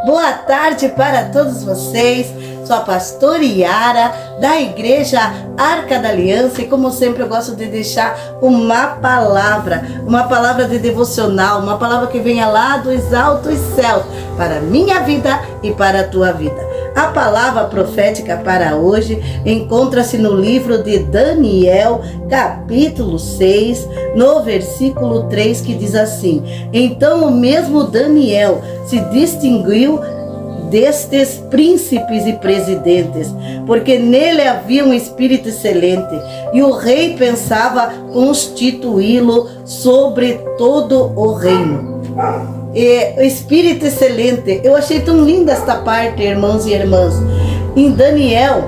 Boa tarde para todos vocês. Sou a pastora Yara, da Igreja Arca da Aliança, e como sempre eu gosto de deixar uma palavra de devocional, uma palavra que venha lá dos altos céus, para a minha vida e para a tua vida. A palavra profética para hoje encontra-se no livro de Daniel, capítulo 6, no versículo 3, que diz assim: Então o mesmo Daniel se distinguiu destes príncipes e presidentes, porque nele havia um espírito excelente, e o rei pensava constituí-lo sobre todo o reino. O espírito excelente, eu achei tão linda esta parte, irmãos e irmãs. Em Daniel,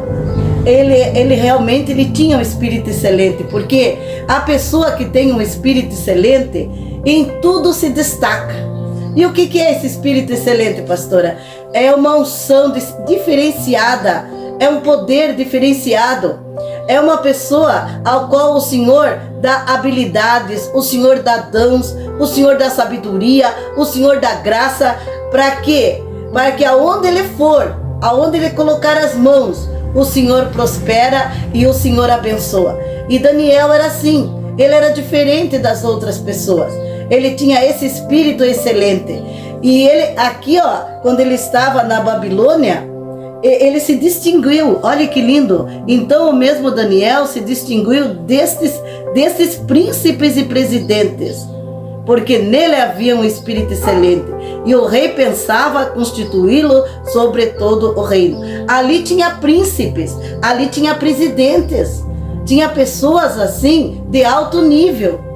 ele realmente tinha um espírito excelente, porque a pessoa que tem um espírito excelente, em tudo se destaca. E o que é esse espírito excelente, pastora? É uma unção diferenciada, é um poder diferenciado, é uma pessoa ao qual o Senhor dá habilidades, o Senhor dá dons, o Senhor dá sabedoria, o Senhor dá graça. Para quê? Para que aonde ele for, aonde ele colocar as mãos, o Senhor prospera e o Senhor abençoa. E Daniel era assim, ele era diferente das outras pessoas. Ele tinha esse espírito excelente. E ele, aqui, quando ele estava na Babilônia, ele se distinguiu. Olha que lindo. Então o mesmo Daniel se distinguiu destes príncipes e presidentes, porque nele havia um espírito excelente, e o rei pensava constituí-lo sobre todo o reino. Ali tinha príncipes, ali tinha presidentes, tinha pessoas assim de alto nível.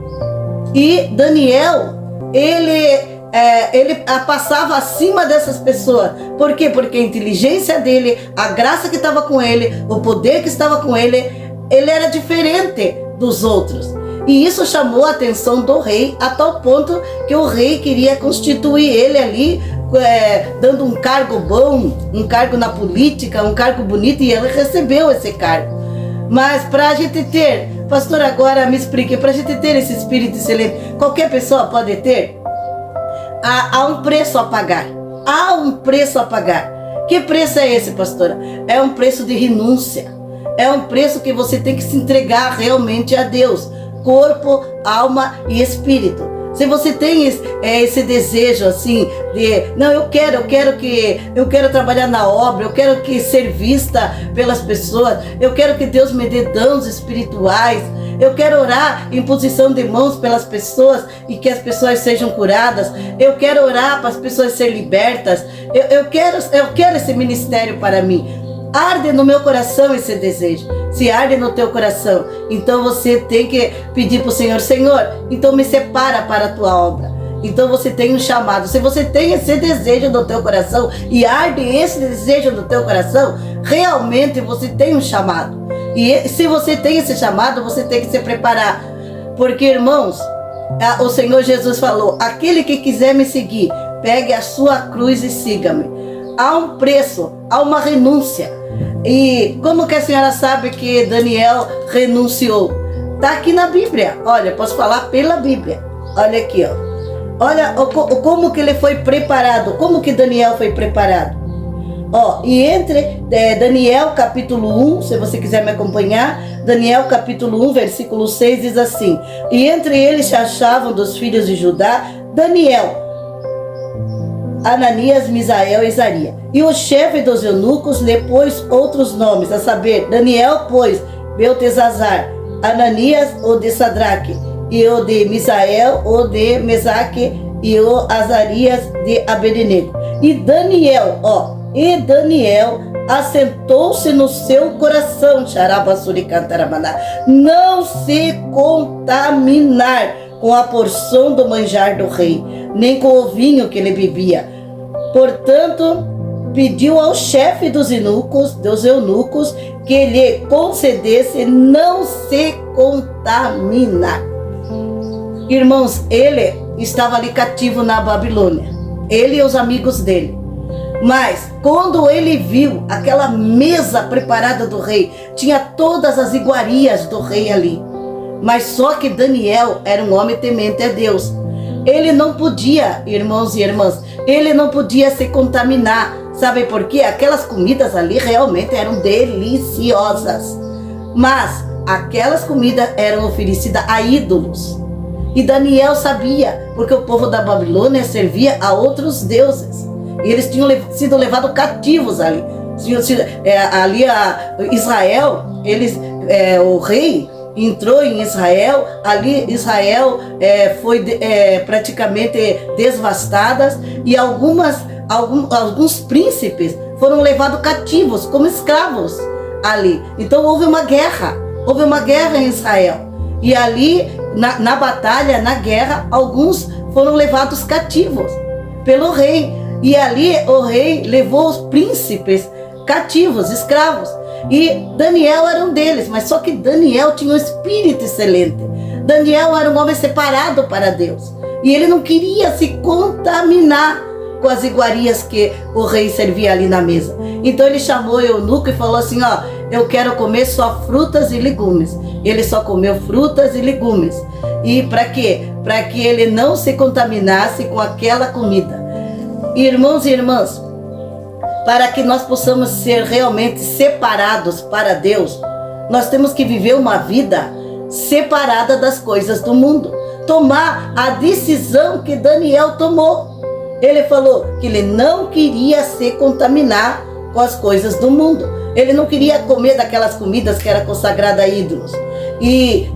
E Daniel, ele passava acima dessas pessoas. Por quê? Porque a inteligência dele, a graça que estava com ele, o poder que estava com ele, ele era diferente dos outros. E isso chamou a atenção do rei, a tal ponto que o rei queria constituir ele ali, dando um cargo bom, um cargo na política, um cargo bonito, e ele recebeu esse cargo. Mas para a gente ter, pastor, agora me explique, para a gente ter esse espírito excelente, qualquer pessoa pode ter? Há um preço a pagar. Há um preço a pagar. Que preço é esse, pastora? É um preço de renúncia. É um preço que você tem que se entregar realmente a Deus. Corpo, alma e espírito. Se você tem esse desejo assim de, não, eu quero trabalhar na obra, eu quero que ser vista pelas pessoas, eu quero que Deus me dê dons espirituais, eu quero orar em posição de mãos pelas pessoas e que as pessoas sejam curadas, eu quero orar para as pessoas serem libertas, eu quero esse ministério para mim. Arde no meu coração esse desejo. Se arde no teu coração, então você tem que pedir para o Senhor: Senhor, então me separa para a tua obra. Então você tem um chamado. Se você tem esse desejo no teu coração e arde esse desejo no teu coração, realmente você tem um chamado. E se você tem esse chamado, você tem que se preparar. Porque, irmãos, o Senhor Jesus falou: aquele que quiser me seguir, pegue a sua cruz e siga-me. Há um preço, há uma renúncia. E como que a senhora sabe que Daniel renunciou? Está aqui na Bíblia. Olha, posso falar pela Bíblia. Olha aqui, olha como que ele foi preparado, como que Daniel foi preparado. E entre Daniel capítulo 1, se você quiser me acompanhar, Daniel capítulo 1, versículo 6 diz assim: E entre eles se achavam dos filhos de Judá Daniel, Ananias, Misael e Azaria. E o chefe dos eunucos lhe pôs outros nomes, a saber, Daniel pôs Beltesazar, Ananias o de Sadraque, e o de Misael o de Mesaque, e o Azarias de Abednego. E Daniel assentou-se no seu coração, não se contaminar com a porção do manjar do rei, nem com o vinho que ele bebia. Portanto, pediu ao chefe dos eunucos, que lhe concedesse não se contaminar. Irmãos, ele estava ali cativo na Babilônia, ele e os amigos dele. Mas quando ele viu aquela mesa preparada do rei, tinha todas as iguarias do rei ali. Mas só que Daniel era um homem temente a Deus. ele não podia, irmãos e irmãs, ele não podia se contaminar. Sabe por quê? Aquelas comidas ali realmente eram deliciosas, mas aquelas comidas eram oferecidas a ídolos. E Daniel sabia, porque o povo da Babilônia servia a outros deuses. E eles tinham sido levados cativos ali. Israel, o rei entrou em Israel, ali Israel foi praticamente devastada, e alguns príncipes foram levados cativos como escravos ali. Então houve uma guerra em Israel, e ali na batalha, na guerra, alguns foram levados cativos pelo rei, e ali o rei levou os príncipes cativos, escravos, e Daniel era um deles. Mas só que Daniel tinha um espírito excelente. Daniel era um homem separado para Deus, e ele não queria se contaminar com as iguarias que o rei servia ali na mesa. Então ele chamou o eunuco e falou assim: ó, eu quero comer só frutas e legumes. Ele só comeu frutas e legumes. E para quê? Para que ele não se contaminasse com aquela comida. Irmãos e irmãs, para que nós possamos ser realmente separados para Deus, nós temos que viver uma vida separada das coisas do mundo. Tomar a decisão que Daniel tomou. Ele falou que ele não queria se contaminar com as coisas do mundo. Ele não queria comer daquelas comidas que era consagrada a ídolos. E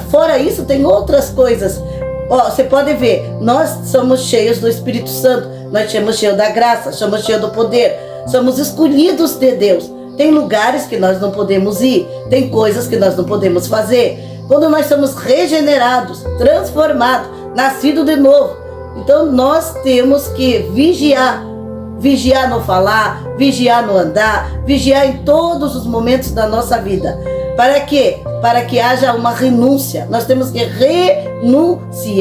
fora isso, tem outras coisas. Você pode ver, nós somos cheios do Espírito Santo, nós somos cheios da graça, somos cheios do poder, somos escolhidos de Deus. Tem lugares que nós não podemos ir, tem coisas que nós não podemos fazer. Quando nós somos regenerados, transformados, nascidos de novo, então nós temos que vigiar no falar, vigiar no andar, vigiar em todos os momentos da nossa vida. Para quê? Para que haja uma renúncia. Nós temos que renunciar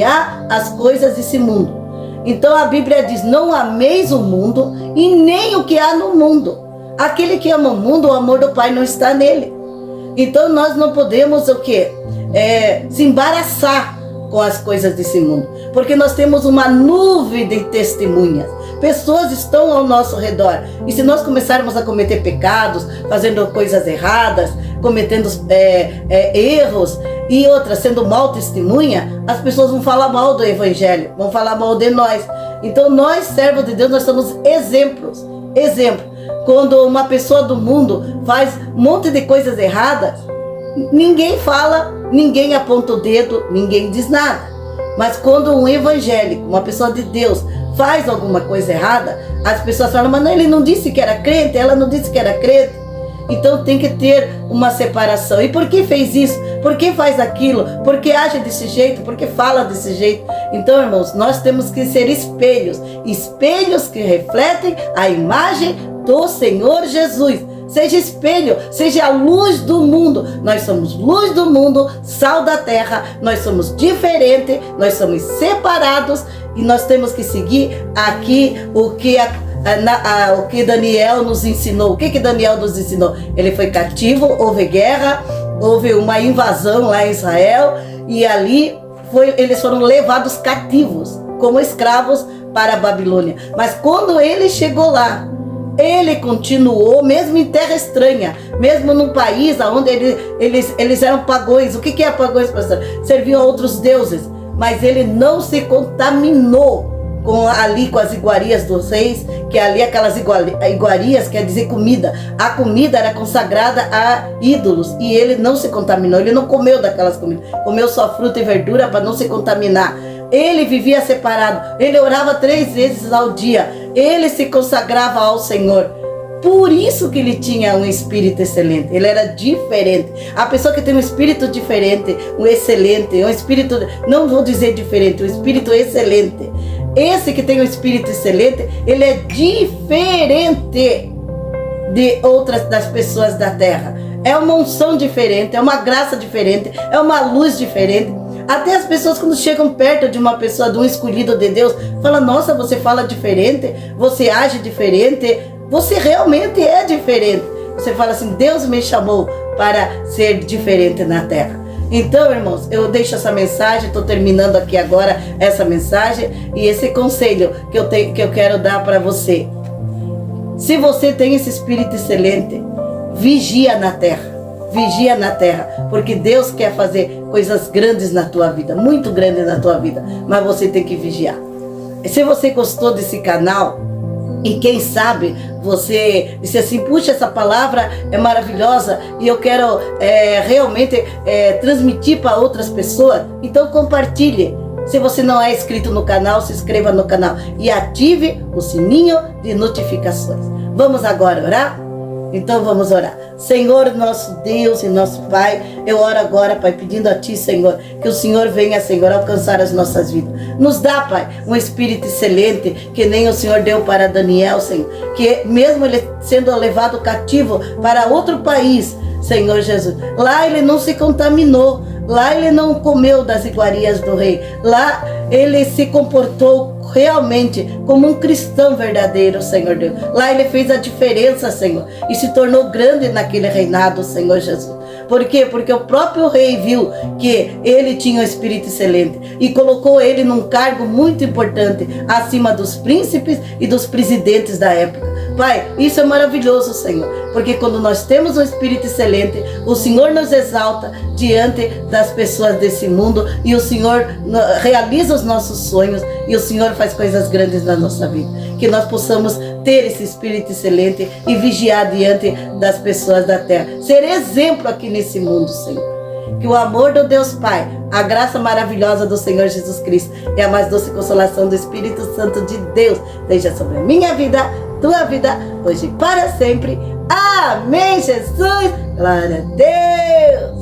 às coisas desse mundo. Então a Bíblia diz: não ameis o mundo e nem o que há no mundo. Aquele que ama o mundo, o amor do Pai não está nele. Então nós não podemos se embaraçar com as coisas desse mundo, porque nós temos uma nuvem de testemunhas. Pessoas estão ao nosso redor, e se nós começarmos a cometer pecados, fazendo coisas erradas, cometendo erros e outras, sendo mal testemunha, as pessoas vão falar mal do Evangelho, vão falar mal de nós. Então nós, servos de Deus, nós somos exemplos. Quando uma pessoa do mundo faz um monte de coisas erradas, ninguém fala, ninguém aponta o dedo, ninguém diz nada. Mas quando um evangélico, uma pessoa de Deus, faz alguma coisa errada, as pessoas falam: mas não, ele não disse que era crente, ela não disse que era crente. Então tem que ter uma separação. E por que fez isso? Por que faz aquilo? Por que age desse jeito? Por que fala desse jeito? Então, irmãos, nós temos que ser espelhos que refletem a imagem do Senhor Jesus. Seja espelho, seja a luz do mundo. Nós somos luz do mundo, sal da terra. Nós somos diferentes, nós somos separados, e nós temos que seguir aqui o que Daniel nos ensinou. O que Daniel nos ensinou? Ele foi cativo, houve guerra, houve uma invasão lá em Israel, e ali eles foram levados cativos como escravos para a Babilônia. Mas quando ele chegou lá, ele continuou, mesmo em terra estranha, mesmo num país onde eles eram pagões. O que é pagões, pastor? Serviam a outros deuses. Mas ele não se contaminou com as iguarias dos reis, que ali aquelas iguarias quer dizer comida. A comida era consagrada a ídolos, e ele não se contaminou, ele não comeu daquelas comidas, comeu só fruta e verdura para não se contaminar. Ele vivia separado, ele orava 3 vezes ao dia, ele se consagrava ao Senhor. Por isso que ele tinha um espírito excelente, ele era diferente. A pessoa que tem um espírito diferente, um excelente, um espírito, não vou dizer diferente, um espírito excelente. Esse que tem um espírito excelente, ele é diferente de outras das pessoas da terra. É uma unção diferente, é uma graça diferente, é uma luz diferente. Até as pessoas, quando chegam perto de uma pessoa, de um escolhido de Deus, falam: nossa, você fala diferente, você age diferente, você realmente é diferente. Você fala assim: Deus me chamou para ser diferente na terra. Então, irmãos, eu deixo essa mensagem, estou terminando aqui agora essa mensagem e esse conselho que eu quero dar para você. Se você tem esse espírito excelente, vigia na terra. Vigia na terra, porque Deus quer fazer coisas grandes na tua vida, muito grandes na tua vida, mas você tem que vigiar. E se você gostou desse canal, e quem sabe você disse assim, puxa, essa palavra é maravilhosa e eu quero realmente transmitir para outras pessoas, então compartilhe. Se você não é inscrito no canal, se inscreva no canal e ative o sininho de notificações. Vamos agora orar? Então vamos orar. Senhor, nosso Deus e nosso Pai, eu oro agora, Pai, pedindo a Ti, Senhor, que o Senhor venha, Senhor, alcançar as nossas vidas. Nos dá, Pai, um espírito excelente, que nem o Senhor deu para Daniel, Senhor, que mesmo ele sendo levado cativo para outro país, Senhor Jesus, lá ele não se contaminou, lá ele não comeu das iguarias do rei, lá ele se comportou realmente como um cristão verdadeiro, Senhor Deus. Lá ele fez a diferença, Senhor, e se tornou grande naquele reinado, Senhor Jesus. Por quê? Porque o próprio rei viu que ele tinha um espírito excelente e colocou ele num cargo muito importante, acima dos príncipes e dos presidentes da época. Pai, isso é maravilhoso, Senhor, porque quando nós temos um espírito excelente, o Senhor nos exalta diante das pessoas desse mundo e o Senhor realiza os nossos sonhos e o Senhor faz coisas grandes na nossa vida. Que nós possamos ter esse espírito excelente e vigiar diante das pessoas da terra. Ser exemplo aqui nesse mundo, Senhor. Que o amor do Deus Pai, a graça maravilhosa do Senhor Jesus Cristo e a mais doce consolação do Espírito Santo de Deus esteja sobre a minha vida, tua vida, hoje e para sempre. Amém, Jesus. Glória a Deus.